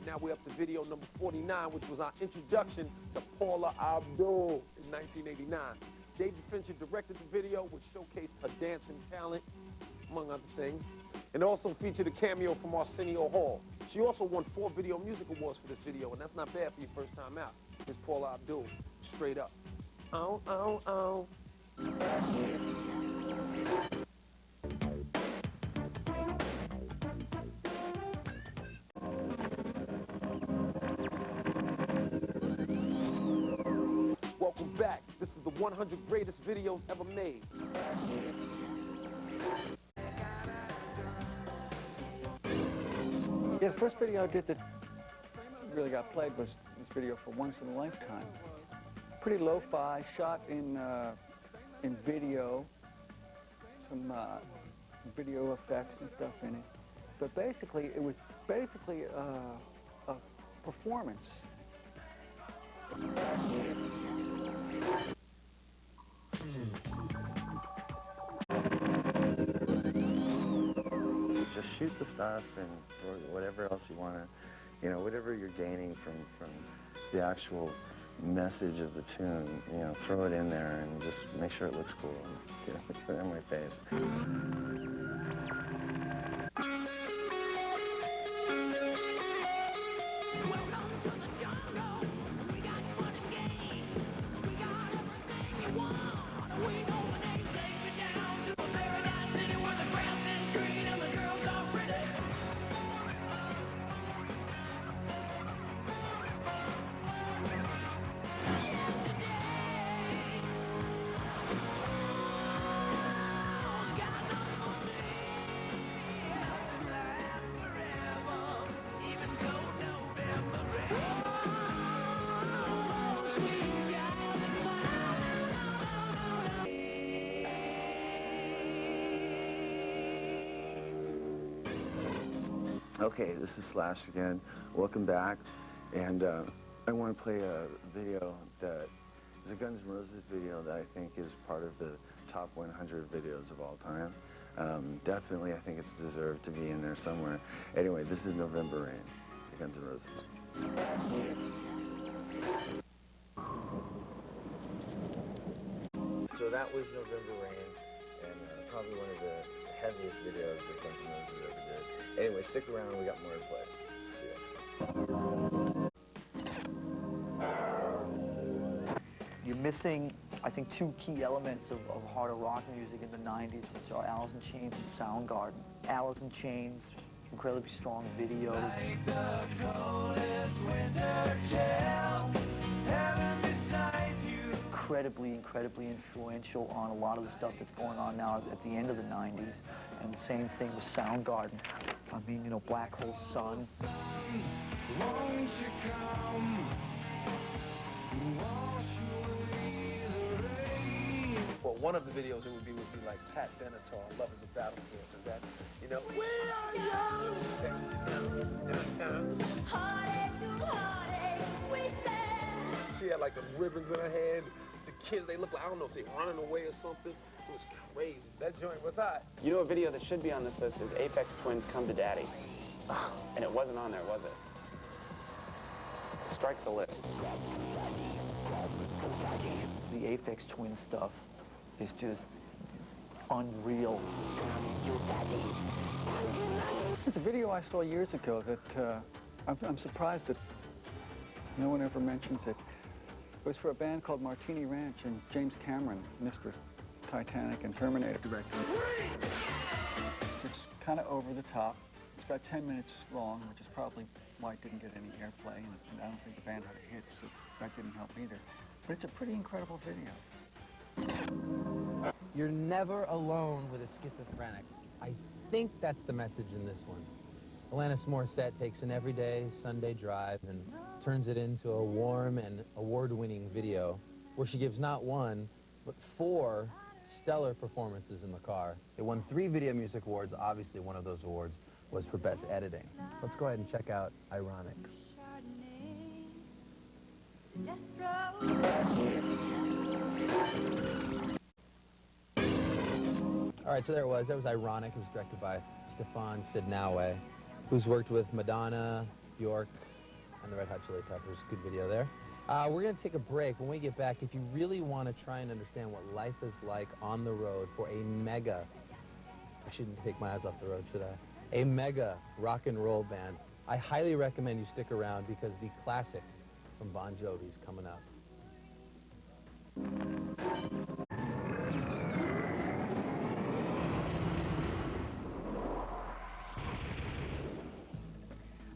Right now we're up to video number 49, which was our introduction to Paula Abdul in 1989. David Fincher directed the video, which showcased her dancing talent, among other things, and also featured a cameo from Arsenio Hall. She also won 4 Video Music Awards for this video, and that's not bad for your first time out. It's Paula Abdul, straight up. Oh, oh, oh. Welcome back. This is the 100 greatest videos ever made. Yeah, the first video I did that really got played was this video for Once in a Lifetime. Pretty lo-fi, shot in video, some video effects and stuff in it. But basically, it was basically a performance. Just shoot the stuff and or whatever else you want to, you know, whatever you're gaining from the actual message of the tune, you know, throw it in there and just make sure it looks cool and, you know, put it in my face. Okay, this is Slash again. Welcome back, and I want to play a video that is a Guns N' Roses video that I think is part of the top 100 videos of all time. Definitely, I think it's deserved to be in there somewhere. Anyway, this is November Rain, the Guns N' Roses. So that was November Rain, and probably one of the heaviest videos that Guns N' Roses ever did. Anyway, stick around, we got more to play. See ya. You're missing, I think, 2 key elements of harder rock music in the 90s, which are Alice in Chains and Soundgarden. Alice in Chains, incredibly strong video. Like the coldest winter chill, heaven beside you. Incredibly influential on a lot of the stuff that's going on now at the end of the 90s. And the same thing with Soundgarden. I mean, you know, Black Hole Sun. Won't you come? Well, one of the videos it would be like Pat Benatar, Love is a Battlefield. Is that, you know, we are young. Heartache to heartache, we stand. She had like the ribbons in her hand. The kids, they look like, I don't know if they're running away or something. It was crazy. That joint was hot. You know, a video that should be on this list is Aphex Twin's Come to Daddy. And it wasn't on there, was it? Strike the list. The Aphex Twin stuff is just unreal. It's a video I saw years ago that I'm surprised that no one ever mentions it. It was for a band called Martini Ranch, and James Cameron, Mr. Titanic and Terminator director. It's kind of over the top. It's about 10 minutes long, which is probably why it didn't get any airplay, and I don't think the band had a hit, so that didn't help either. But it's a pretty incredible video. You're never alone with a schizophrenic. I think that's the message in this one. Alanis Morissette takes an everyday Sunday drive and turns it into a warm and award-winning video where she gives not 1, but 4 stellar performances in the car. It won 3 Video Music Awards. Obviously, one of those awards was for Best Editing. Let's go ahead and check out Ironic. All right, so there it was. That was Ironic. It was directed by Stefan Sidnawe, who's worked with Madonna, Bjork, and the Red Hot Chili Peppers. Good video there. We're going to take a break. When we get back, if you really want to try and understand what life is like on the road for a mega, I shouldn't take my eyes off the road, should I? A mega rock and roll band, I highly recommend you stick around because the classic from Bon Jovi is coming up.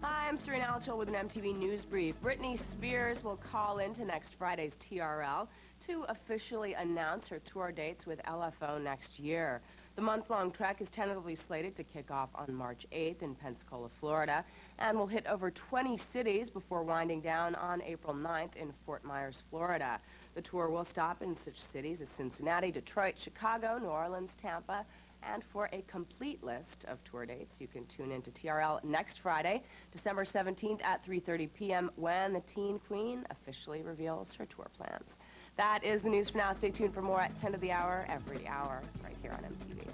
Hi, I'm Serena Alchel with an MTV News Brief. Britney Spears will call into next Friday's TRL to officially announce her tour dates with LFO next year. The month-long trek is tentatively slated to kick off on March 8th in Pensacola, Florida, and will hit over 20 cities before winding down on April 9th in Fort Myers, Florida. The tour will stop in such cities as Cincinnati, Detroit, Chicago, New Orleans, Tampa, and for a complete list of tour dates, you can tune in to TRL next Friday, December 17th at 3:30 p.m. when the Teen Queen officially reveals her tour plans. That is the news for now. Stay tuned for more at 10 to the hour, every hour, right here on MTV.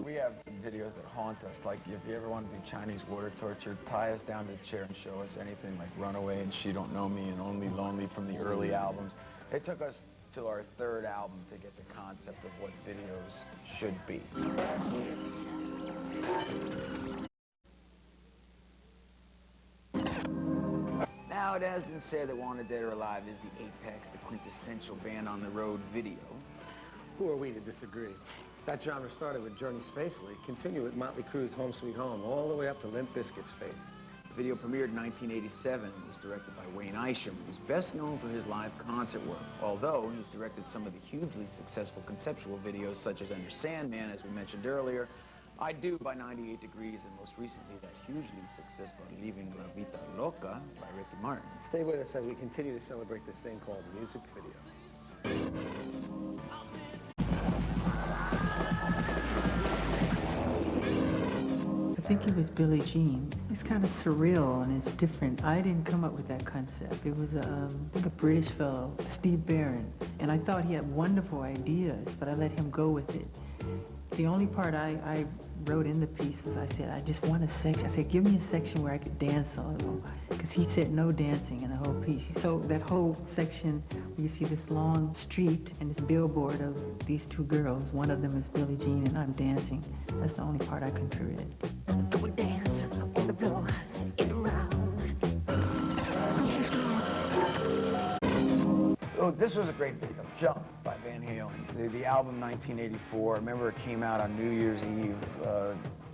We have videos that haunt us. Like, if you ever want to do Chinese water torture, tie us down to a chair and show us anything like Runaway and She Don't Know Me and Only Lonely from the early albums. It took us to our third album to get the concept of what videos should be. Now, it has been said that Wanted Dead or Alive is the apex, the quintessential band on the road video. Who are we to disagree? That genre started with Journey's Faithfully, continued with Motley Crue's Home Sweet Home, all the way up to Limp Bizkit's Faith. The video premiered in 1987 and was directed by Wayne Isham, who's best known for his live concert work, although he's directed some of the hugely successful conceptual videos such as Enter Sandman, as we mentioned earlier, I Do by 98 Degrees, and most recently that hugely successful Leaving La Vida Loca by Ricky Martin. Stay with us as we continue to celebrate this thing called music video. I think it was Billie Jean. It's kind of surreal and it's different. I didn't come up with that concept. It was, I think, a British fellow, Steve Byrne, and I thought he had wonderful ideas, but I let him go with it. The only part I wrote in the piece was I said, I just want a section. I said, give me a section where I could dance a little, because he said no dancing in the whole piece. So that whole section where you see this long street and this billboard of these two girls, one of them is Billie Jean and I'm dancing. That's the only part I contributed. Go and dance on the floor in the round. Oh, this was a great video, Jump by Van Halen. The album 1984, I remember it came out on New Year's Eve,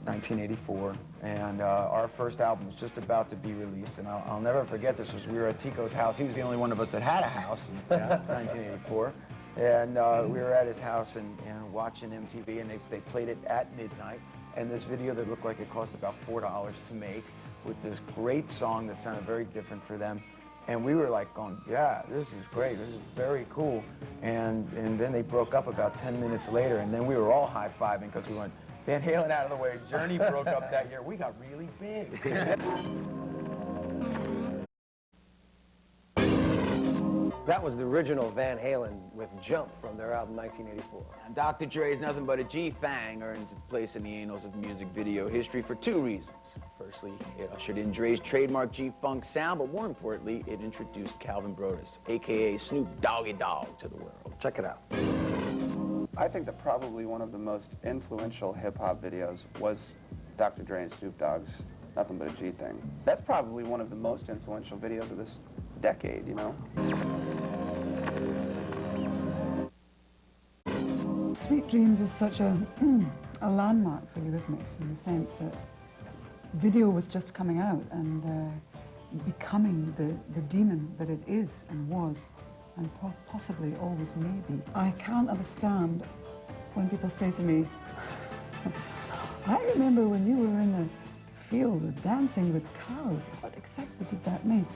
1984, and our first album was just about to be released, and I'll never forget this. We were at Tico's house. He was the only one of us that had a house in 1984, and we were at his house and watching MTV, and they played it at midnight, and this video that looked like it cost about $4 to make with this great song that sounded very different for them. And we were like going, yeah, this is great, this is very cool. And then they broke up about 10 minutes later, and then we were all high-fiving because we went, Van Halen out of the way, Journey broke up that year, we got really big. That was the original Van Halen with Jump from their album 1984. And Dr. Dre's Nothing But a G-Fang earns its place in the annals of music video history for two reasons. Firstly, it ushered in Dre's trademark G-Funk sound, but more importantly, it introduced Calvin Brodus, a.k.a. Snoop Doggy Dogg, to the world. Check it out. I think that probably one of the most influential hip-hop videos was Dr. Dre and Snoop Dogg's Nothing But a G thing. That's probably one of the most influential videos of this decade, you know? Sweet Dreams was such a landmark for Eurythmics in the sense that video was just coming out and becoming the demon that it is and was and possibly always may be. I can't understand when people say to me, I remember when you were in the field dancing with cows. What exactly did that mean?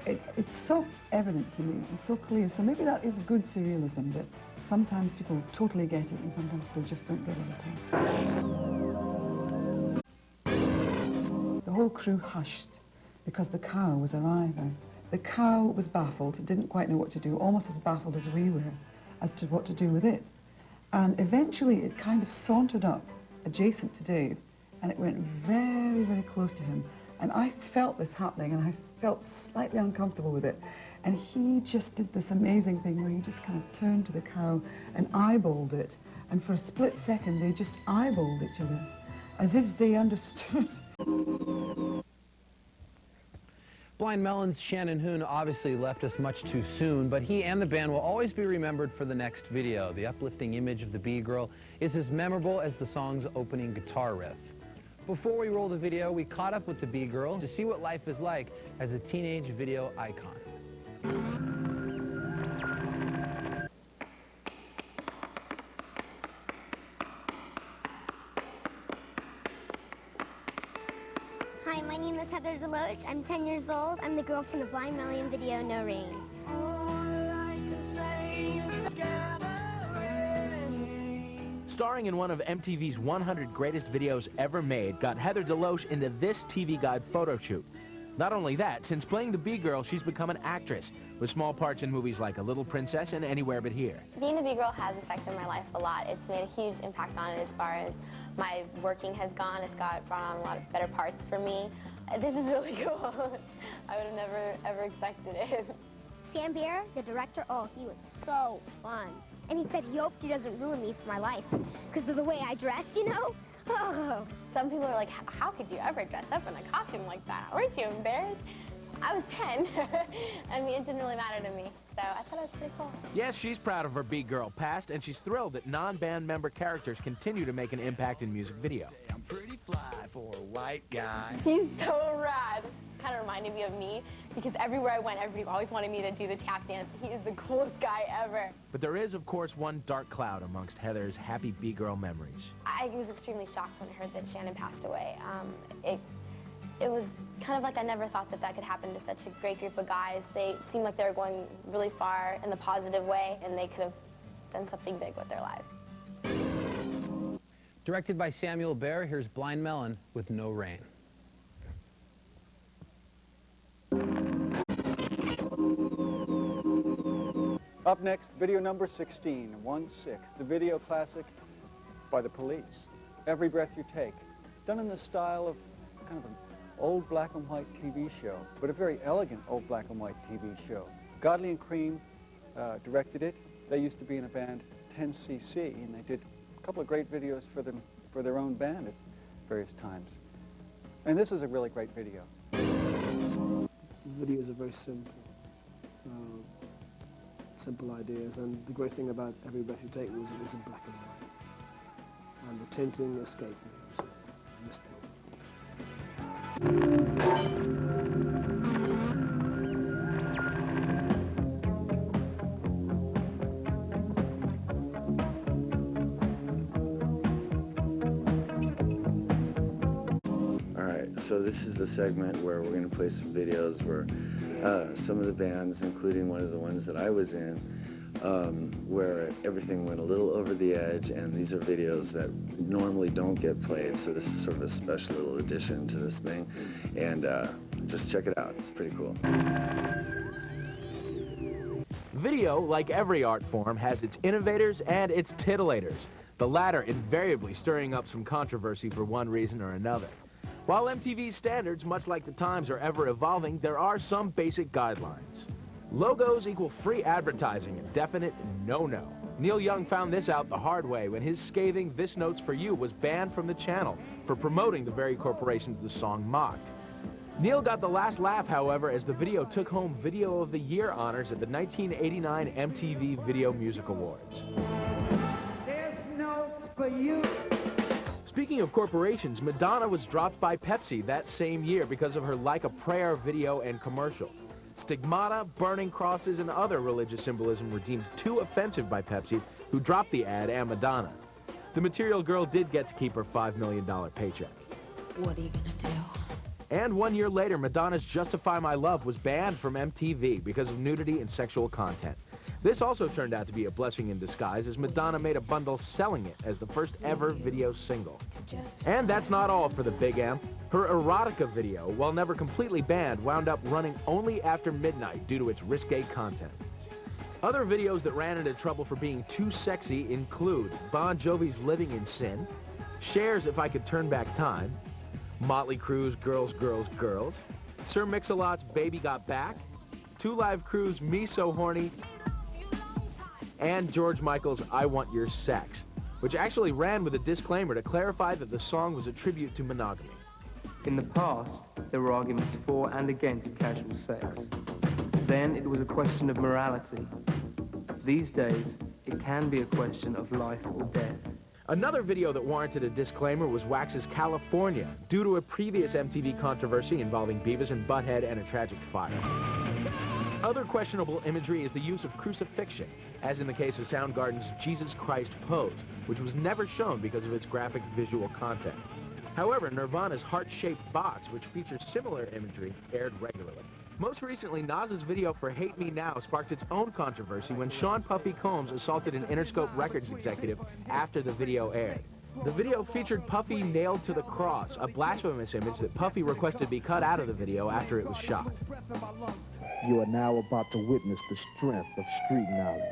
It's so evident to me and so clear. So maybe that is good surrealism, that sometimes people totally get it and sometimes they just don't get it at all. The whole crew hushed because the cow was arriving. The cow was baffled, it didn't quite know what to do, almost as baffled as we were as to what to do with it. And eventually it kind of sauntered up adjacent to Dave and it went very, very close close to him. And I felt this happening, and I felt slightly uncomfortable with it. And he just did this amazing thing where he just kind of turned to the cow and eyeballed it. And for a split second, they just eyeballed each other, as if they understood. Blind Melon's Shannon Hoon obviously left us much too soon, but he and the band will always be remembered for the next video. The uplifting image of the Bee Girl is as memorable as the song's opening guitar riff. Before we roll the video, we caught up with the Bee Girl to see what life is like as a teenage video icon. Hi, my name is DeLoach. I'm 10 years old. I'm the girl from the Blind Melon video, No Rain. Starring in one of MTV's 100 greatest videos ever made got Heather DeLoach into this TV Guide photo shoot. Not only that, since playing the Bee Girl, she's become an actress, with small parts in movies like A Little Princess and Anywhere But Here. Being a Bee Girl has affected my life a lot. It's made a huge impact on it as far as my working has gone. It's brought on a lot of better parts for me. This is really cool. I would have never, ever expected it. Sam Beer, the director, oh, he was so fun. And he said he hoped he doesn't ruin me for my life because of the way I dress, you know? Oh. Some people are like, how could you ever dress up in a costume like that? Weren't you embarrassed? I was 10. I mean, it didn't really matter to me, so I thought it was pretty cool. Yes, she's proud of her Bee Girl past, and she's thrilled that non-band member characters continue to make an impact in music video. I'm pretty fly for a white guy. He's so rad. Kind of reminded me of me, because everywhere I went, everybody always wanted me to do the tap dance. He is the coolest guy ever. But there is, of course, one dark cloud amongst Heather's happy Bee Girl memories. I was extremely shocked when I heard that Shannon passed away. It was kind of like I never thought that that could happen to such a great group of guys. They seemed like they were going really far in the positive way, and they could have done something big with their lives. Directed by Samuel Baer, here's Blind Melon with No Rain. Up next, video number 16, 1/6, the video classic by the Police, Every Breath You Take, done in the style of kind of an old black and white TV show, but a very elegant old black and white TV show. Godley and Cream directed it. They used to be in a band, 10cc, and they did a couple of great videos for their own band at various times. And this is a really great video. The videos are very simple. Simple ideas, and the great thing about Every Breath You Take was it was in black and white. And the tinting escaped me, so I missed it. Alright, so this is the segment where we're going to play some videos where some of the bands, including one of the ones that I was in, where everything went a little over the edge, and these are videos that normally don't get played, so this is sort of a special little addition to this thing, and just check it out, it's pretty cool. Video, like every art form, has its innovators and its titilators, the latter invariably stirring up some controversy for one reason or another. While MTV's standards, much like the times, are ever evolving, there are some basic guidelines. Logos equal free advertising, a definite no-no. Neil Young found this out the hard way when his scathing "This Note's for You" was banned from the channel for promoting the very corporations the song mocked. Neil got the last laugh, however, as the video took home Video of the Year honors at the 1989 MTV Video Music Awards. This note's for you. Speaking of corporations, Madonna was dropped by Pepsi that same year because of her Like a Prayer video and commercial. Stigmata, burning crosses, and other religious symbolism were deemed too offensive by Pepsi, who dropped the ad and Madonna. The Material Girl did get to keep her $5 million paycheck. What are you gonna do? And 1 year later, Madonna's Justify My Love was banned from MTV because of nudity and sexual content. This also turned out to be a blessing in disguise, as Madonna made a bundle selling it as the first ever video single. And that's not all for the Big M. Her erotica video, while never completely banned, wound up running only after midnight due to its risque content. Other videos that ran into trouble for being too sexy include Bon Jovi's Living in Sin, Cher's If I Could Turn Back Time, Motley Crue's Girls, Girls, Girls, Sir Mix-a-Lot's Baby Got Back, Two Live Crew's Me So Horny, and George Michael's I Want Your Sex, which actually ran with a disclaimer to clarify that the song was a tribute to monogamy. In the past, there were arguments for and against casual sex. Then it was a question of morality. These days, it can be a question of life or death. Another video that warranted a disclaimer was Wax's California, due to a previous MTV controversy involving Beavis and Butthead and a tragic fire. Other questionable imagery is the use of crucifixion, as in the case of Soundgarden's Jesus Christ Pose, which was never shown because of its graphic visual content. However, Nirvana's heart-shaped box, which features similar imagery, aired regularly. Most recently, Nas's video for Hate Me Now sparked its own controversy when Sean Puffy Combs assaulted an Interscope Records executive after the video aired. The video featured Puffy nailed to the cross, a blasphemous image that Puffy requested be cut out of the video after it was shot. You are now about to witness the strength of street knowledge.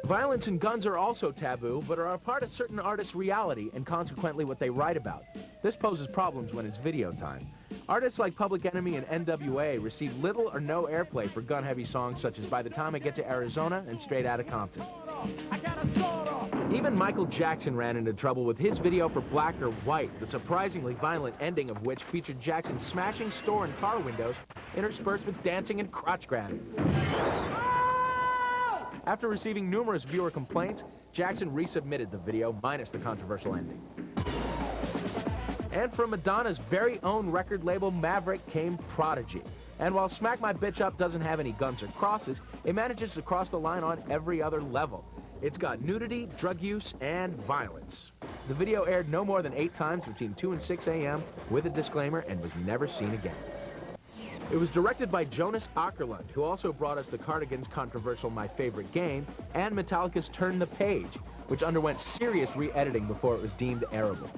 Violence and guns are also taboo, but are a part of certain artists' reality and consequently what they write about. This poses problems when it's video time. Artists like Public Enemy and NWA receive little or no airplay for gun-heavy songs such as By the Time I Get to Arizona and Straight Outta Compton. Even Michael Jackson ran into trouble with his video for Black or White, the surprisingly violent ending of which featured Jackson smashing store and car windows, interspersed with dancing and crotch grabbing. After receiving numerous viewer complaints, Jackson resubmitted the video, minus the controversial ending. And from Madonna's very own record label, Maverick, came Prodigy. And while Smack My Bitch Up doesn't have any guns or crosses, it manages to cross the line on every other level. It's got nudity, drug use, and violence. The video aired no more than 8 times between 2 and 6 a.m. with a disclaimer and was never seen again. It was directed by Jonas Åkerlund, who also brought us the Cardigans' controversial My Favorite Game, and Metallica's Turn the Page, which underwent serious re-editing before it was deemed airable.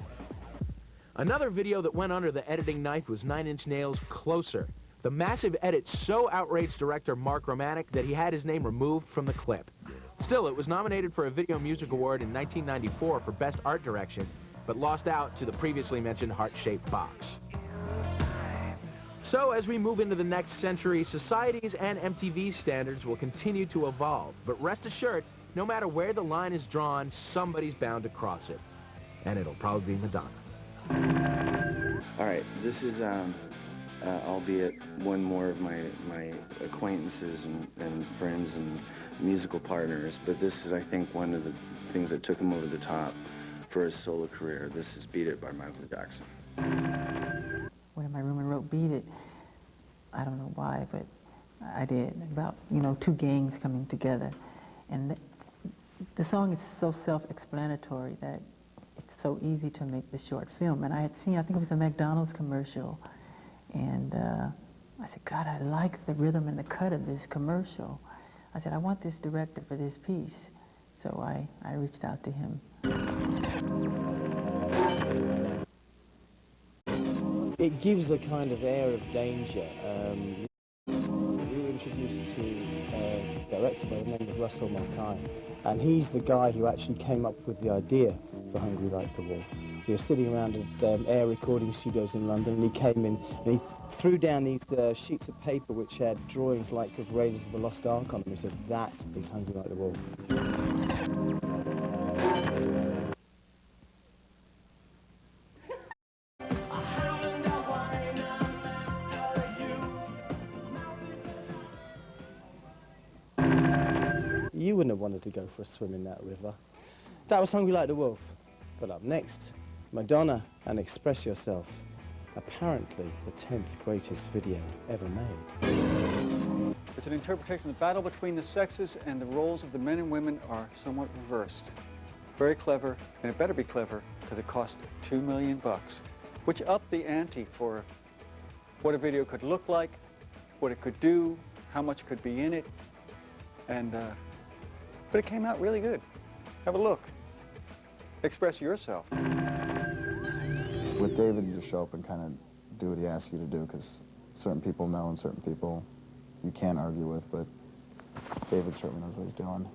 Another video that went under the editing knife was 9 Inch Nails' Closer. The massive edit so outraged director Mark Romanek that he had his name removed from the clip. Still, it was nominated for a Video Music Award in 1994 for Best Art Direction, but lost out to the previously mentioned heart-shaped box. So, as we move into the next century, societies and MTV standards will continue to evolve. But rest assured, no matter where the line is drawn, somebody's bound to cross it. And it'll probably be Madonna. All right, this is, albeit one more of my acquaintances and friends and musical partners, but this is, I think, one of the things that took him over the top for his solo career. This is Beat It by Michael Jackson. Went in my room and wrote Beat It. I don't know why, but I did. About, you know, 2 gangs coming together. And the song is so self-explanatory that it's so easy to make this short film. And I had seen, I think it was a McDonald's commercial, and I said, God, I like the rhythm and the cut of this commercial. I said, I want this director for this piece. So I reached out to him. It gives a kind of air of danger. We were introduced to a director by the name of Russell Mulcahy, and he's the guy who actually came up with the idea for Hungry Like the Wolf. He was sitting around at Air recording studios in London, and he came in and he threw down these sheets of paper which had drawings like of Raiders of the Lost Ark on them. He said, that is Hungry Like the Wolf. You wouldn't have wanted to go for a swim in that river. That was Hungry Like the Wolf. But up next, Madonna and Express Yourself. Apparently the 10th greatest video ever made. It's an interpretation of the battle between the sexes, and the roles of the men and women are somewhat reversed. Very clever, and it better be clever because it cost $2 million, which upped the ante for what a video could look like, what it could do, how much could be in it, and but it came out really good. Have a look. Express yourself. With David, you just show up and kind of do what he asks you to do, because certain people know and certain people you can't argue with, but David certainly knows what he's doing.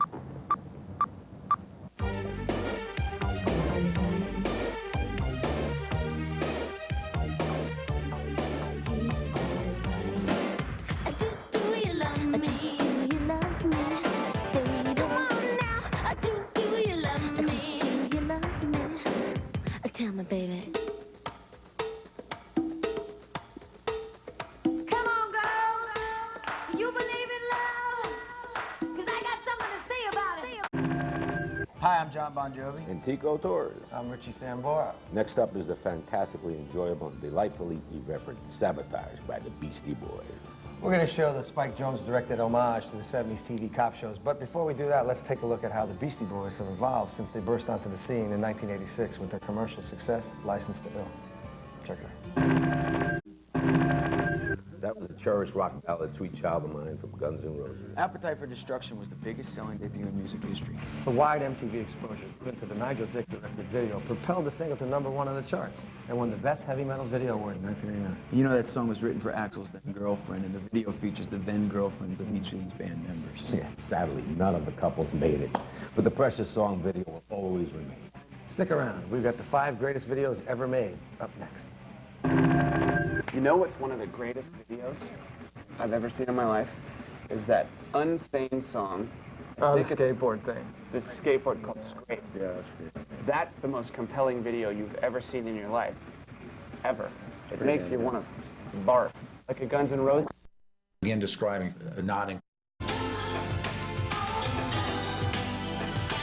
I'm John Bon Jovi. And Tico Torres. I'm Richie Sambora. Next up is the fantastically enjoyable and delightfully irreverent Sabotage by the Beastie Boys. We're going to show the Spike Jones-directed homage to the 70s TV cop shows. But before we do that, let's take a look at how the Beastie Boys have evolved since they burst onto the scene in 1986 with their commercial success, License to Ill. Check it out. That was a cherished rock ballad, Sweet Child of Mine from Guns N' Roses. Appetite for Destruction was the biggest selling debut in music history. The wide MTV exposure given to the Nigel Dick directed video propelled the single to #1 on the charts and won the Best Heavy Metal Video Award in 1989. You know that song was written for Axl's then girlfriend, and the video features the then girlfriends of each of these band members. Yeah, sadly, none of the couples made it, but the precious song video will always remain. Stick around. We've got the 5 greatest videos ever made up next. You know what's one of the greatest videos I've ever seen in my life? Is that Unstained song. Oh, the skateboard thing. The skateboard called Scrape. Yeah, that's great. That's the most compelling video you've ever seen in your life. Ever. It makes you want to barf. Like a Guns N' Roses. Again, describing, nodding